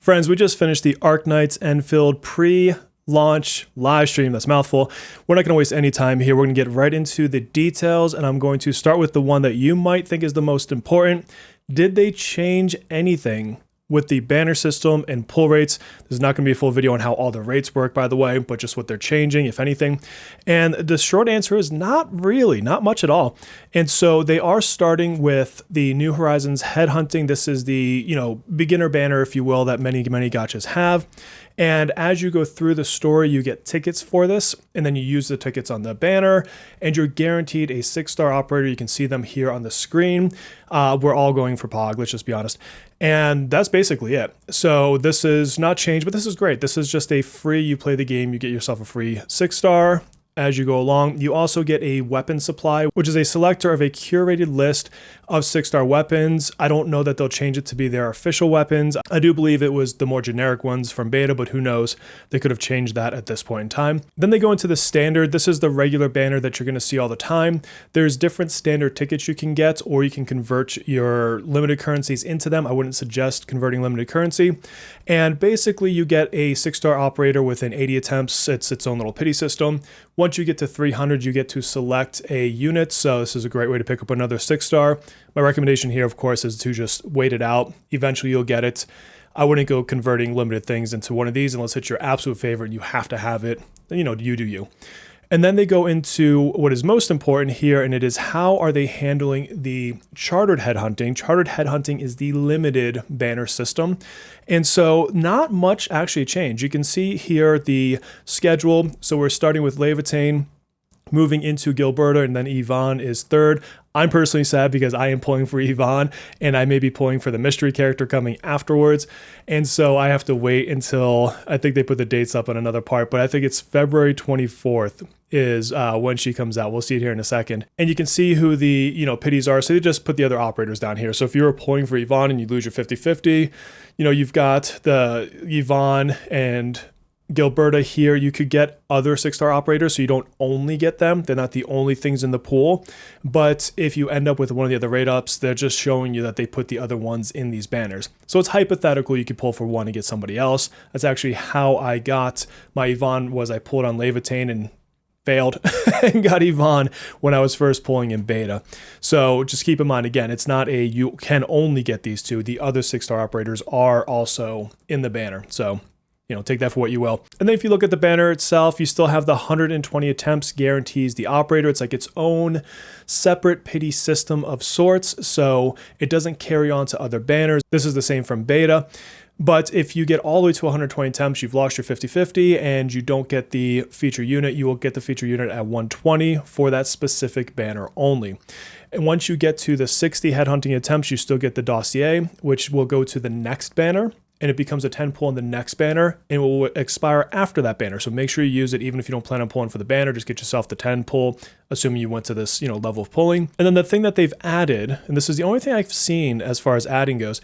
Friends, we just finished the Arknights Endfield pre-launch live stream. That's a mouthful. We're not going to waste any time here. We're going to get right into the details, and I'm going to start with the one that you might think is the most important. Did they change anything with the banner system and pull rates? There's not going to be a full video on how all the rates work, by the way, but just what they're changing, if anything. And the short answer is not really, not much at all. And so they are starting with the New Horizons headhunting. This is the, beginner banner, if you will, that many gachas have. And as you go through the story, you get tickets for this, and then you use the tickets on the banner, and you're guaranteed a 6-star operator. You can see them here on the screen. We're all going for Pog, let's just be honest. And that's basically it. So this is not changed, but this is great. This is just a free, you play the game, you get yourself a free 6-star. As you go along, you also get a weapon supply, which is a selector of a curated list of 6-star weapons. I don't know that they'll change it to be their official weapons. I do believe it was the more generic ones from beta, but who knows? They could have changed that at this point in time. Then they go into the standard. This is the regular banner that you're going to see all the time. There's different standard tickets you can get, or you can convert your limited currencies into them. I wouldn't suggest converting limited currency. And basically you get a 6-star operator within 80 attempts. It's its own little pity system. Once you get to 300, you get to select a unit. So this is a great way to pick up another 6-star. My recommendation here, of course, is to just wait it out. Eventually you'll get it. I wouldn't go converting limited things into one of these unless it's your absolute favorite and you have to have it. You do you. And then they go into what is most important here, and it is how are they handling the chartered headhunting. Chartered headhunting is the limited banner system. And so not much actually changed. You can see here the schedule. So we're starting with Levitain, moving into Gilberta, and then Yvonne is third. I'm personally sad because I am pulling for Yvonne, and I may be pulling for the mystery character coming afterwards. And so I have to wait until, I think they put the dates up on another part, but I think it's February 24th is when she comes out. We'll see it here in a second. And you can see who the, pities are. So they just put the other operators down here. So if you're pulling for Yvonne and you lose your 50-50, you've got the Yvonne and Gilberta here. You could get other 6-star operators, so you don't only get them. They're not the only things in the pool. But if you end up with one of the other rate ups, they're just showing you that they put the other ones in these banners. So it's hypothetical. You could pull for one and get somebody else. That's actually how I got my Yvonne. Was I pulled on Levitain and failed and got Yvonne when I was first pulling in beta. So just keep in mind, again, it's not you can only get these two. The other 6-star operators are also in the banner. So take that for what you will. And then if you look at the banner itself, you still have the 120 attempts guarantees the operator. It's like its own separate pity system of sorts. So it doesn't carry on to other banners. This is the same from beta. But if you get all the way to 120 attempts, you've lost your 50-50 and you don't get the feature unit, you will get the feature unit at 120 for that specific banner only. And once you get to the 60 headhunting attempts, you still get the dossier, which will go to the next banner. And it becomes a 10 pull in the next banner, and it will expire after that banner. So make sure you use it, even if you don't plan on pulling for the banner. Just get yourself the 10 pull, assuming you went to this level of pulling. And then the thing that they've added, and this is the only thing I've seen as far as adding goes,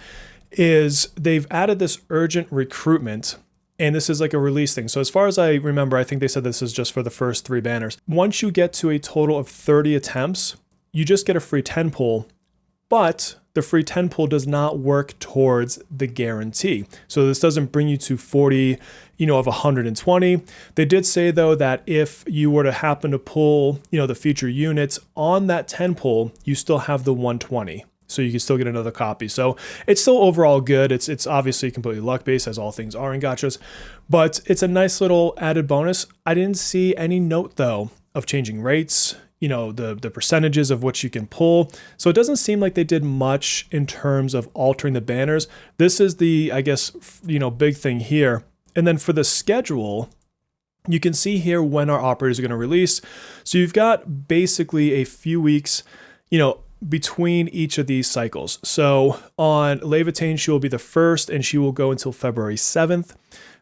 is they've added this urgent recruitment. And this is like a release thing. So as far as I remember, I think they said this is just for the first 3 banners. Once you get to a total of 30 attempts, you just get a free 10 pull, but the free 10 pull does not work towards the guarantee. So this doesn't bring you to 40, of 120. They did say though that if you were to happen to pull, the feature units on that 10 pull, you still have the 120. So you can still get another copy. So it's still overall good. It's obviously completely luck-based, as all things are in gachas, but it's a nice little added bonus. I didn't see any note though of changing rates, the percentages of what you can pull. So it doesn't seem like they did much in terms of altering the banners. This is the, I guess, big thing here. And then for the schedule, you can see here when our operators are going to release. So you've got basically a few weeks, between each of these cycles. So on Levitain, she will be the first and she will go until February 7th.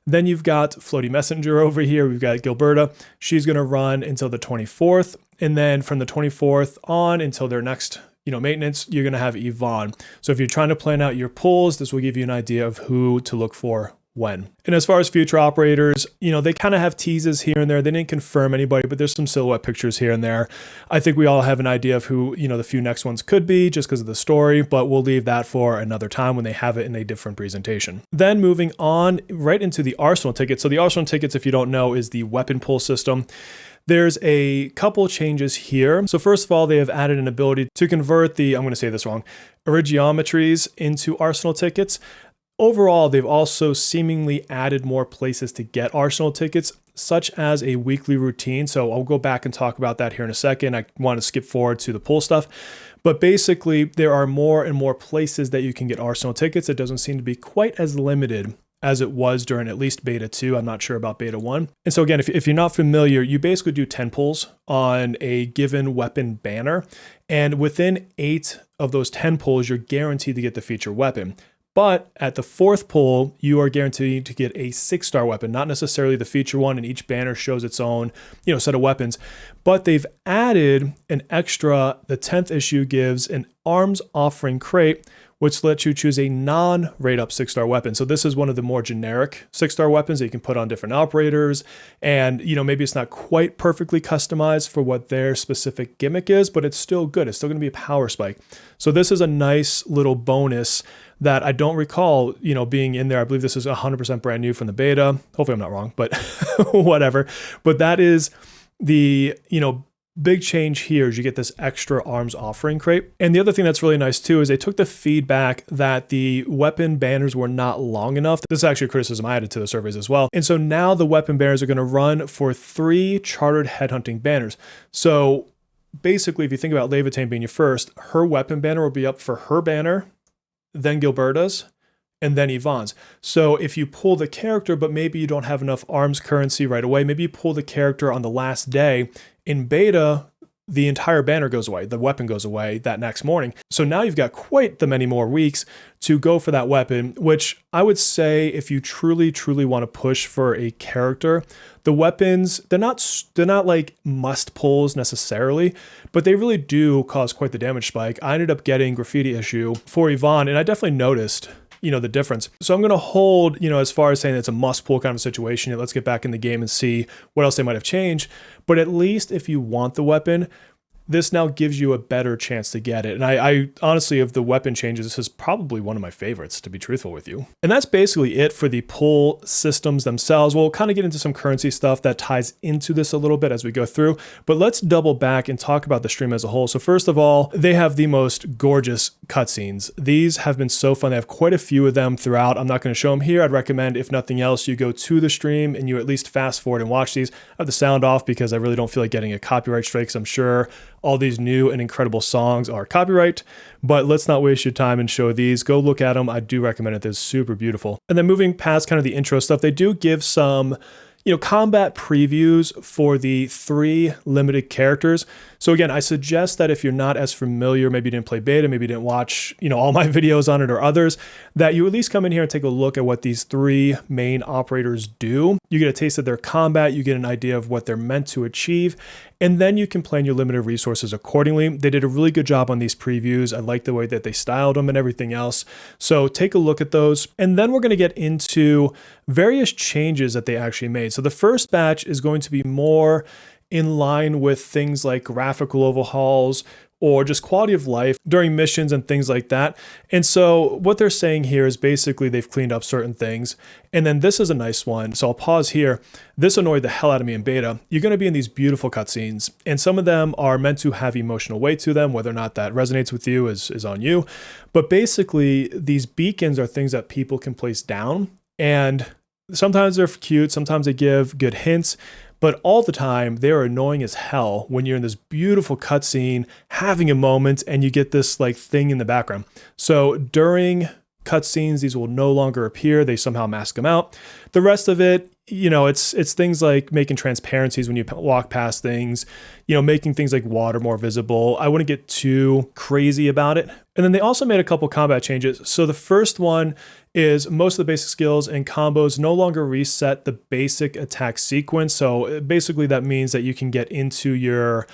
Then you've got Floaty Messenger over here. We've got Gilberta. She's going to run until the 24th. And then from the 24th on until their next, maintenance, you're going to have Yvonne. So if you're trying to plan out your pulls, this will give you an idea of who to look for when. And as far as future operators, they kind of have teases here and there. They didn't confirm anybody, but there's some silhouette pictures here and there. I think we all have an idea of who, the few next ones could be just because of the story, but we'll leave that for another time when they have it in a different presentation. Then moving on right into the Arsenal tickets. So the Arsenal tickets, if you don't know, is the weapon pull system. There's a couple changes here. So first of all, they have added an ability to convert the, I'm going to say this wrong, origiometries into Arsenal tickets. Overall, they've also seemingly added more places to get Arsenal tickets, such as a weekly routine. So I'll go back and talk about that here in a second. I want to skip forward to the pull stuff. But basically, there are more and more places that you can get Arsenal tickets. It doesn't seem to be quite as limited as it was during at least beta 2. I'm not sure about beta 1. And so again, if you're not familiar, you basically do 10 pulls on a given weapon banner. And within 8 of those 10 pulls, you're guaranteed to get the feature weapon. But at the 4th pull, you are guaranteed to get a 6-star weapon, not necessarily the feature one, and each banner shows its own, set of weapons. But they've added an extra, the 10th issue gives an arms offering crate, which lets you choose a non-rate up 6-star weapon. So this is one of the more generic 6-star weapons that you can put on different operators. And, maybe it's not quite perfectly customized for what their specific gimmick is, but it's still good. It's still going to be a power spike. So this is a nice little bonus that I don't recall, being in there. I believe this is 100% brand new from the beta. Hopefully I'm not wrong, but whatever. But that is the, big change here is you get this extra arms offering crate. And the other thing that's really nice too is they took the feedback that the weapon banners were not long enough. This is actually a criticism I added to the surveys as well. And so now the weapon banners are going to run for 3 chartered headhunting banners. So basically, if you think about Levitain being your first, her weapon banner will be up for her banner, then Gilberta's, and then Yvonne's. So if you pull the character, but maybe you don't have enough arms currency right away, maybe you pull the character on the last day, in beta, the entire banner goes away, the weapon goes away that next morning. So now you've got quite the many more weeks to go for that weapon, which I would say if you truly want to push for a character, the weapons, they're not like must pulls necessarily, but they really do cause quite the damage spike. I ended up getting Graffiti issue for Yvonne, and I definitely noticed the difference. So I'm going to hold, as far as saying it's a must pull kind of situation, let's get back in the game and see what else they might have changed. But at least if you want the weapon, this now gives you a better chance to get it. And I honestly, of the weapon changes, this is probably one of my favorites, to be truthful with you. And that's basically it for the pull systems themselves. We'll kind of get into some currency stuff that ties into this a little bit as we go through, but let's double back and talk about the stream as a whole. So first of all, they have the most gorgeous cutscenes. These have been so fun. They have quite a few of them throughout. I'm not going to show them here. I'd recommend, if nothing else, you go to the stream and you at least fast forward and watch these. I have the sound off because I really don't feel like getting a copyright strike, because I'm sure all these new and incredible songs are copyright, but let's not waste your time and show these. Go look at them. I do recommend it. They're super beautiful. And then moving past kind of the intro stuff, they do give some, combat previews for the 3 limited characters. So again, I suggest that if you're not as familiar, maybe you didn't play beta, maybe you didn't watch, all my videos on it or others, that you at least come in here and take a look at what these 3 main operators do. You get a taste of their combat, you get an idea of what they're meant to achieve, and then you can plan your limited resources accordingly. They did a really good job on these previews. I like the way that they styled them and everything else. So take a look at those. And then we're going to get into various changes that they actually made. So the first batch is going to be more in line with things like graphical overhauls or just quality of life during missions and things like that. And so what they're saying here is basically they've cleaned up certain things. And then this is a nice one. So I'll pause here. This annoyed the hell out of me in beta. You're going to be in these beautiful cutscenes, and some of them are meant to have emotional weight to them. Whether or not that resonates with you is on you. But basically, these beacons are things that people can place down, and sometimes they're cute, sometimes they give good hints, but all the time they are annoying as hell when you're in this beautiful cutscene having a moment and you get this like thing in the background. So during cutscenes, these will no longer appear. They somehow mask them out. The rest of it, it's things like making transparencies when you walk past things, making things like water more visible. I wouldn't get too crazy about it. And then they also made a couple combat changes. So the first one is most of the basic skills and combos no longer reset the basic attack sequence. So basically that means that you can get into your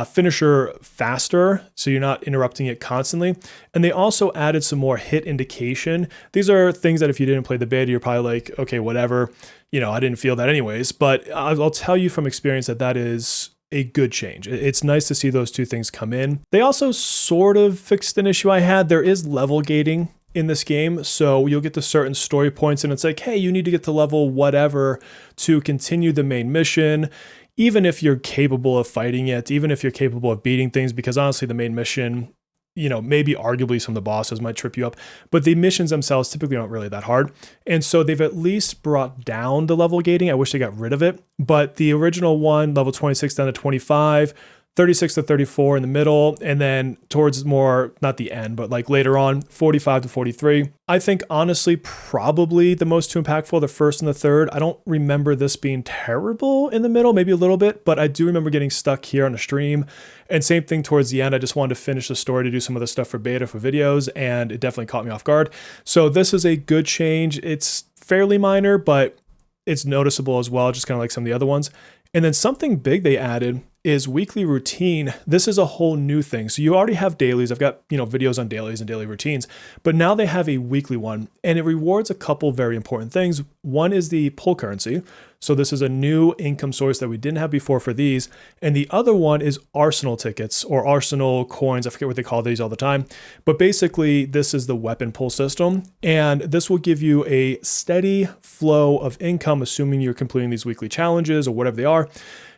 finisher faster, so you're not interrupting it constantly. And they also added some more hit indication. These are things that if you didn't play the beta, you're probably like, okay, whatever, I didn't feel that anyways. But I'll tell you from experience that is a good change. It's nice to see those two things come in. They also sort of fixed an issue I had. There is level gating in this game, so you'll get to certain story points and it's like, hey, you need to get to level whatever to continue the main mission, even if you're capable of fighting it, even if you're capable of beating things, because honestly the main mission, maybe arguably some of the bosses might trip you up, but the missions themselves typically aren't really that hard. And so they've at least brought down the level gating. I wish they got rid of it, but the original one, level 26 down to 25, 36 to 34 in the middle, and then towards more, not the end, but like later on, 45 to 43. I think honestly, probably the most two impactful, the first and the third. I don't remember this being terrible in the middle, maybe a little bit, but I do remember getting stuck here on the stream. And same thing towards the end. I just wanted to finish the story to do some other stuff for beta for videos, and it definitely caught me off guard. So this is a good change. It's fairly minor, but it's noticeable as well, just kind of like some of the other ones. And then something big they added is weekly routine. This is a whole new thing. So you already have dailies. I've got, videos on dailies and daily routines, but now they have a weekly one and it rewards a couple very important things. One is the pull currency. So this is a new income source that we didn't have before for these. And the other one is arsenal tickets or arsenal coins. I forget what they call these all the time, but basically this is the weapon pull system. And this will give you a steady flow of income, assuming you're completing these weekly challenges or whatever they are.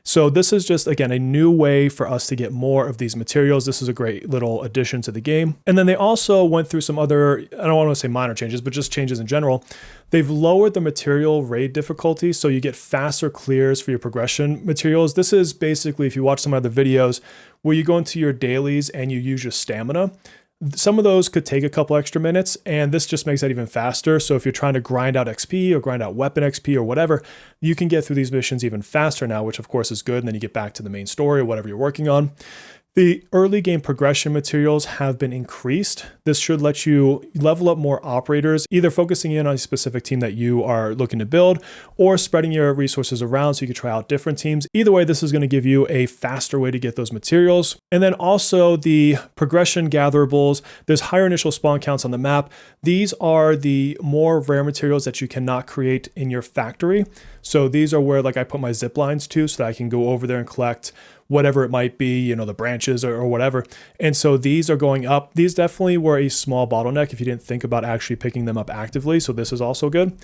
So this is just, again, a new way for us to get more of these materials. This is a great little addition to the game. And then they also went through some other, I don't want to say minor changes, but just changes in general. They've lowered the material raid difficulty, so you get faster clears for your progression materials. This is basically, if you watch some other videos, where you go into your dailies and you use your stamina. Some of those could take a couple extra minutes, and this just makes that even faster. So if you're trying to grind out XP or grind out weapon XP or whatever, you can get through these missions even faster now, which of course is good. And then you get back to the main story or whatever you're working on. The early game progression materials have been increased. This should let you level up more operators, either focusing in on a specific team that you are looking to build or spreading your resources around so you can try out different teams. Either way, this is going to give you a faster way to get those materials. And then also the progression gatherables. There's higher initial spawn counts on the map. These are the more rare materials that you cannot create in your factory. So these are where like I put my zip lines to so that I can go over there and collect whatever it might be, the branches or whatever. And so these are going up. These definitely were a small bottleneck if you didn't think about actually picking them up actively. So this is also good.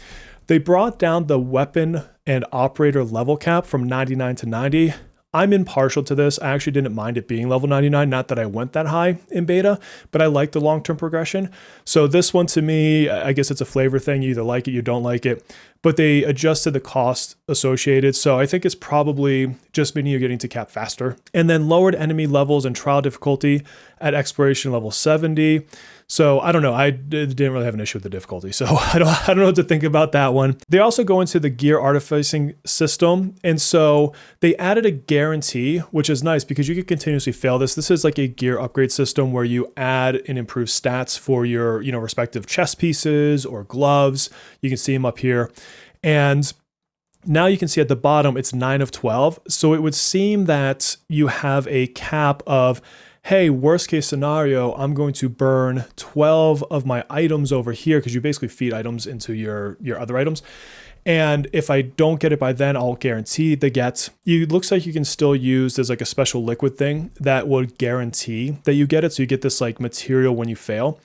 They brought down the weapon and operator level cap from 99 to 90. I'm impartial to this. I actually didn't mind it being level 99. Not that I went that high in beta, but I like the long-term progression. So this one to me, I guess it's a flavor thing. You either like it, you don't like it, but they adjusted the cost associated. So I think it's probably just meaning you're getting to cap faster. And then lowered enemy levels and trial difficulty at exploration level 70. So I don't know. I didn't really have an issue with the difficulty. So I don't know what to think about that one. They also go into the gear artificing system. And so they added a guarantee, which is nice because you can continuously fail this. This is like a gear upgrade system where you add and improve stats for your, respective chest pieces or gloves. You can see them up here. And now you can see at the bottom, it's 9 of 12. So it would seem that you have a cap of, hey, worst case scenario, I'm going to burn 12 of my items over here because you basically feed items into your other items. And if I don't get it by then, I'll guarantee the get. It looks like you can still use, there's like a special liquid thing that would guarantee that you get it. So you get this like material when you fail.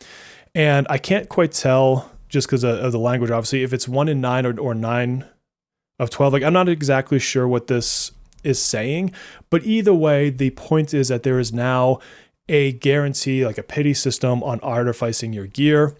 And I can't quite tell just because of the language, obviously, if it's 1 in 9 or 9 of 12. Like I'm not exactly sure what this is saying, but either way, the point is that there is now a guarantee, like a pity system on artificing your gear.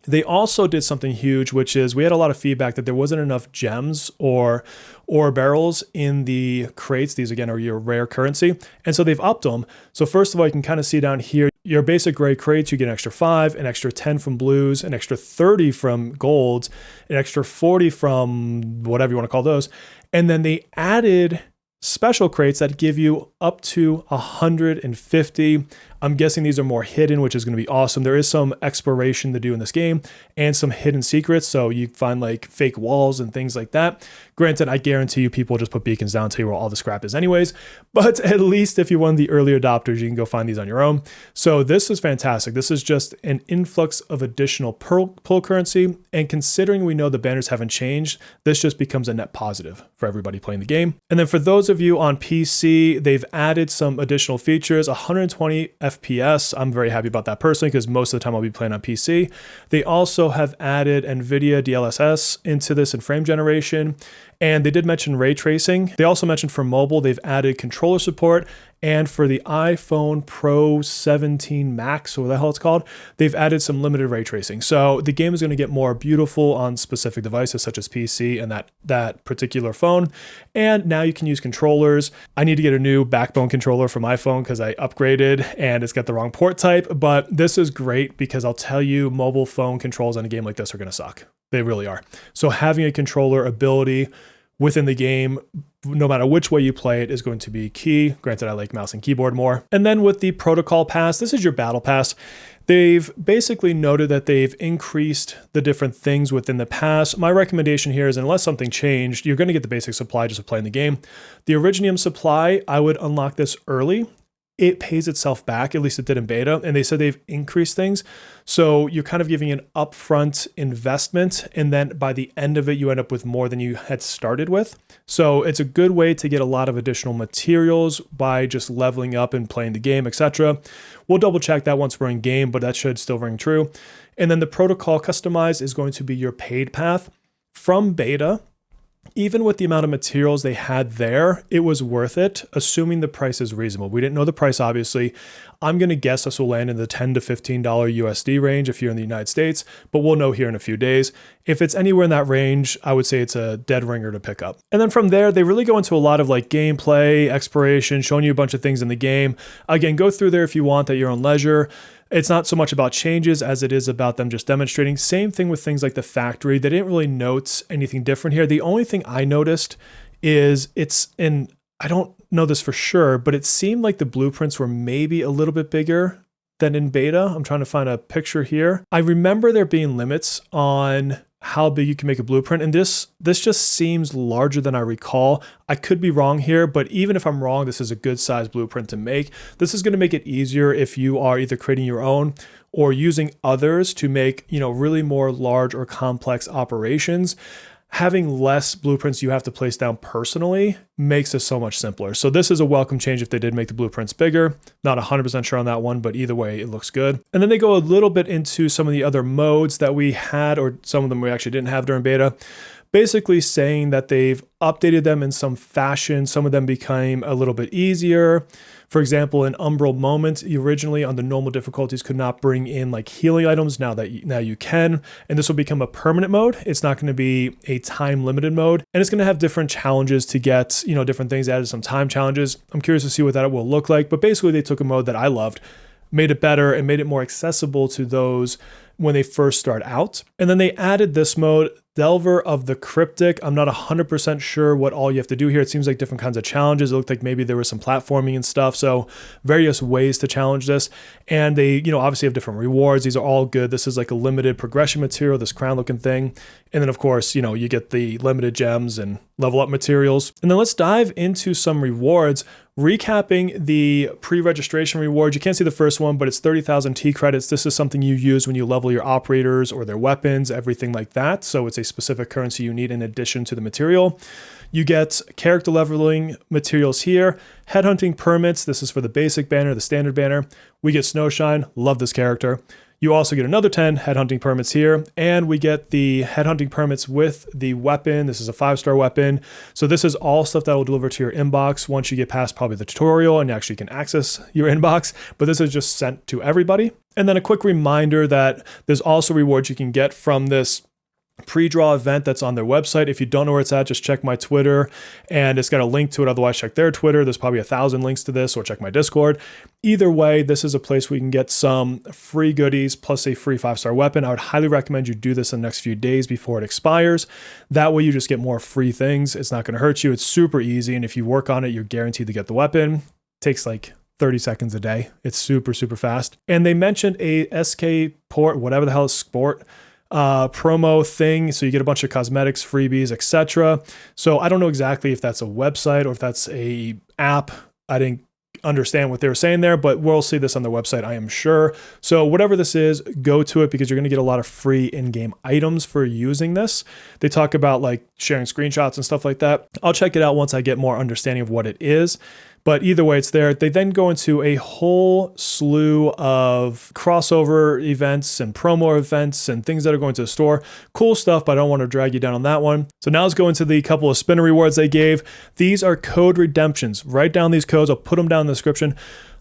They also did something huge, which is we had a lot of feedback that there wasn't enough gems or ore barrels in the crates. These again are your rare currency. And so they've upped them. So first of all, you can kind of see down here, your basic gray crates, you get an extra 5, an extra 10 from blues, an extra 30 from golds, an extra 40 from whatever you want to call those. And then they added special crates that give you up to 150. I'm guessing these are more hidden, which is going to be awesome. There is some exploration to do in this game and some hidden secrets. So you find like fake walls and things like that. Granted, I guarantee you people just put beacons down to you where all the scrap is anyways, but at least if you're one of the early adopters, you can go find these on your own. So this is fantastic. This is just an influx of additional pull currency. And considering we know the banners haven't changed, this just becomes a net positive for everybody playing the game. And then for those of you on PC, they've added some additional features, 120 FPS. I'm very happy about that personally because most of the time I'll be playing on PC. They also have added NVIDIA DLSS into this and frame generation. And they did mention ray tracing. They also mentioned for mobile, they've added controller support. And for the iPhone Pro 17 Max, or what the hell it's called, they've added some limited ray tracing. So the game is going to get more beautiful on specific devices such as PC and that particular phone. And now you can use controllers. I need to get a new backbone controller for my phone because I upgraded and it's got the wrong port type. But this is great because I'll tell you, mobile phone controls on a game like this are going to suck. They really are. So having a controller ability within the game, no matter which way you play it, is going to be key. Granted, I like mouse and keyboard more. And then with the protocol pass, this is your battle pass. They've basically noted that they've increased the different things within the pass. My recommendation here is unless something changed, you're going to get the basic supply just to play in the game. The Originium supply, I would unlock this early. It pays itself back, at least it did in beta, and they said they've increased things. So you're kind of giving an upfront investment, and then by the end of it, you end up with more than you had started with. So it's a good way to get a lot of additional materials by just leveling up and playing the game, etc. We'll double check that once we're in game, but that should still ring true. And then the protocol customized is going to be your paid path from beta. Even with the amount of materials they had there, it was worth it, assuming the price is reasonable. We didn't know the price, obviously. I'm going to guess this will land in the $10 to $15 USD range if you're in the United States, but we'll know here in a few days. If it's anywhere in that range, I would say it's a dead ringer to pick up. And then from there, they really go into a lot of like gameplay, exploration, showing you a bunch of things in the game. Again, go through there if you want at your own leisure. It's not so much about changes as it is about them just demonstrating. Same thing with things like the factory. They didn't really note anything different here. The only thing I noticed is I don't know this for sure, but it seemed like the blueprints were maybe a little bit bigger than in beta. I'm trying to find a picture here. I remember there being limits on how big you can make a blueprint. And this just seems larger than I recall. I could be wrong here, but even if I'm wrong, this is a good size blueprint to make. This is going to make it easier if you are either creating your own or using others to make, really more large or complex operations. Having less blueprints you have to place down personally makes this so much simpler. So this is a welcome change if they did make the blueprints bigger. Not 100% sure on that one, but either way, it looks good. And then they go a little bit into some of the other modes that we had, or some of them we actually didn't have during beta. Basically saying that they've updated them in some fashion. Some of them became a little bit easier. For example, in Umbral Moment, you originally on the normal difficulties could not bring in like healing items. Now you can, and this will become a permanent mode. It's not going to be a time limited mode, and it's going to have different challenges to get, different things added, some time challenges. I'm curious to see what that will look like, but basically they took a mode that I loved, made it better and made it more accessible to those when they first start out. And then they added this mode, Delver of the Cryptic. I'm not 100% sure what all you have to do here. It seems like different kinds of challenges. It looked like maybe there was some platforming and stuff. So various ways to challenge this. And they, obviously have different rewards. These are all good. This is like a limited progression material, this crown looking thing. And then of course, you get the limited gems and level up materials. And then let's dive into some rewards. Recapping the pre-registration rewards, you can't see the first one, but it's 30,000 T credits. This is something you use when you level your operators or their weapons, everything like that. So it's a specific currency you need in addition to the material. You get character leveling materials here, headhunting permits. This is for the basic banner, the standard banner. We get Snowshine, love this character. You also get another 10 headhunting permits here, and we get the headhunting permits with the weapon. This is a 5-star weapon. So this is all stuff that will deliver to your inbox once you get past probably the tutorial and you actually can access your inbox, but this is just sent to everybody. And then a quick reminder that there's also rewards you can get from this pre-draw event that's on their website. If you don't know where it's at, just check my Twitter and it's got a link to it. Otherwise, check their Twitter. There's probably 1,000 links to this, or check my Discord. Either way, this is a place where you can get some free goodies plus a free 5-star weapon. I would highly recommend you do this in the next few days before it expires. That way you just get more free things. It's not going to hurt you. It's super easy. And if you work on it, you're guaranteed to get the weapon. It takes like 30 seconds a day. It's super, super fast. And they mentioned a SK port, whatever the hell is sport, promo thing, so you get a bunch of cosmetics, freebies, etc. So I don't know exactly if that's a website or if that's a app. I didn't understand what they were saying there, but we'll see this on their website, I am sure. So whatever this is, go to it because you're going to get a lot of free in-game items for using this. They talk about like sharing screenshots and stuff like that. I'll check it out once I get more understanding of what it is. But either way, it's there. They then go into a whole slew of crossover events and promo events and things that are going to the store. Cool stuff, but I don't want to drag you down on that one. So now let's go into the couple of spinner rewards they gave. These are code redemptions. Write down these codes. I'll put them down in the description.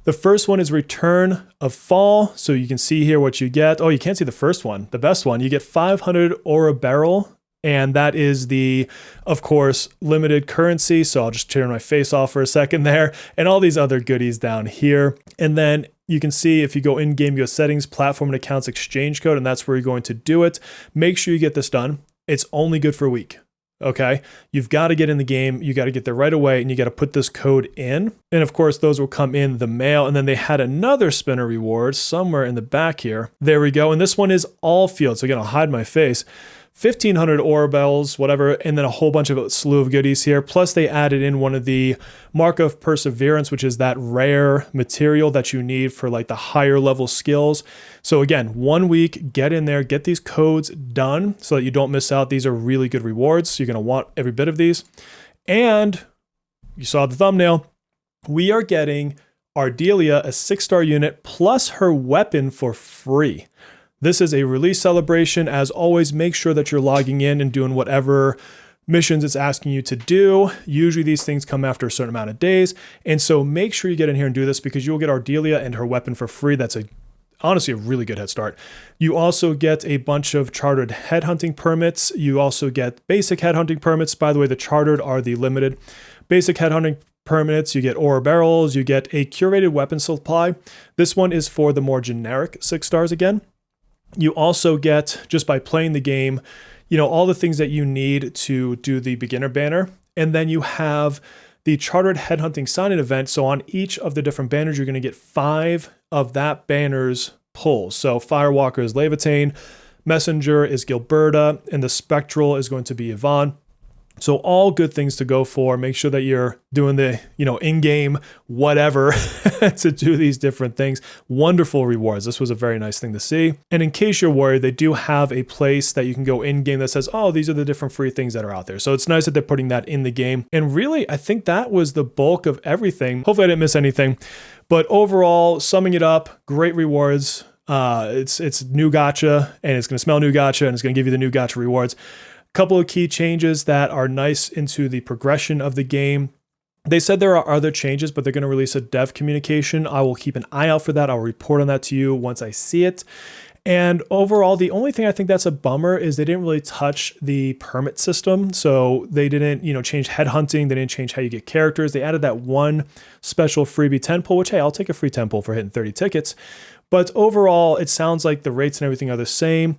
The first one is Return of Fall. So you can see here what you get. Oh, you can't see the first one. The best one. You get 500 Aura Barrel. And that is the, of course, limited currency. So I'll just turn my face off for a second there, and all these other goodies down here. And then you can see if you go in game, you go settings, platform and accounts, exchange code, and that's where you're going to do it. Make sure you get this done. It's only good for a week. Okay. You've got to get in the game. You got to get there right away, and you got to put this code in. And of course, those will come in the mail. And then they had another spinner reward somewhere in the back here. There we go. And this one is ALLFIELD. So again, I'll hide my face. 1,500 Aura Bells, whatever, and then a whole bunch of a slew of goodies here. Plus they added in one of the Mark of Perseverance, which is that rare material that you need for like the higher level skills. So again, 1 week, get in there, get these codes done so that you don't miss out. These are really good rewards. You're going to want every bit of these. And you saw the thumbnail. We are getting Ardelia, a 6-star unit, plus her weapon for free. This is a release celebration. As always, make sure that you're logging in and doing whatever missions it's asking you to do. Usually these things come after a certain amount of days. And so make sure you get in here and do this because you'll get Ardelia and her weapon for free. That's honestly a really good head start. You also get a bunch of chartered headhunting permits. You also get basic headhunting permits. By the way, the chartered are the limited. Basic headhunting permits, you get Aura Barrels, you get a curated weapon supply. This one is for the more generic 6 stars again. You also get, just by playing the game, you know, all the things that you need to do the beginner banner. And then you have the chartered headhunting sign-in event. So on each of the different banners, you're going to get 5 of that banner's pulls. So Firewalker is Levitain, Messenger is Gilberta, and the Spectral is going to be Yvonne. So all good things to go for. Make sure that you're doing the, in-game whatever to do these different things. Wonderful rewards. This was a very nice thing to see. And in case you're worried, they do have a place that you can go in-game that says, oh, these are the different free things that are out there. So it's nice that they're putting that in the game. And really, I think that was the bulk of everything. Hopefully I didn't miss anything. But overall, summing it up, great rewards. It's new gacha, and it's going to smell new gacha, and it's going to give you the new gacha rewards. Couple of key changes that are nice into the progression of the game. They said there are other changes, but they're going to release a dev communication. I will keep an eye out for that. I'll report on that to you once I see it. And overall, the only thing I think that's a bummer is they didn't really touch the permit system. So they didn't, change headhunting. They didn't change how you get characters. They added that one special freebie 10 pull, which, hey, I'll take a free 10 pull for hitting 30 tickets. But overall, it sounds like the rates and everything are the same.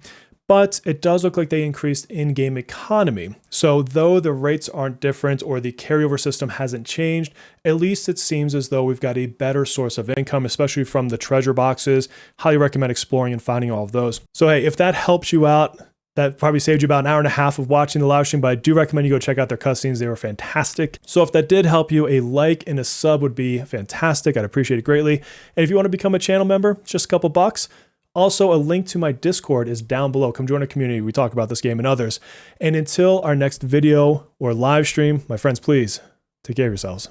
But it does look like they increased in-game economy. So though the rates aren't different or the carryover system hasn't changed, at least it seems as though we've got a better source of income, especially from the treasure boxes. Highly recommend exploring and finding all of those. So hey, if that helps you out, that probably saved you about an hour and a half of watching the live stream, but I do recommend you go check out their cutscenes. They were fantastic. So if that did help you, a like and a sub would be fantastic. I'd appreciate it greatly. And if you want to become a channel member, it's just a couple bucks. Also, a link to my Discord is down below. Come join our community. We talk about this game and others. And until our next video or live stream, my friends, please take care of yourselves.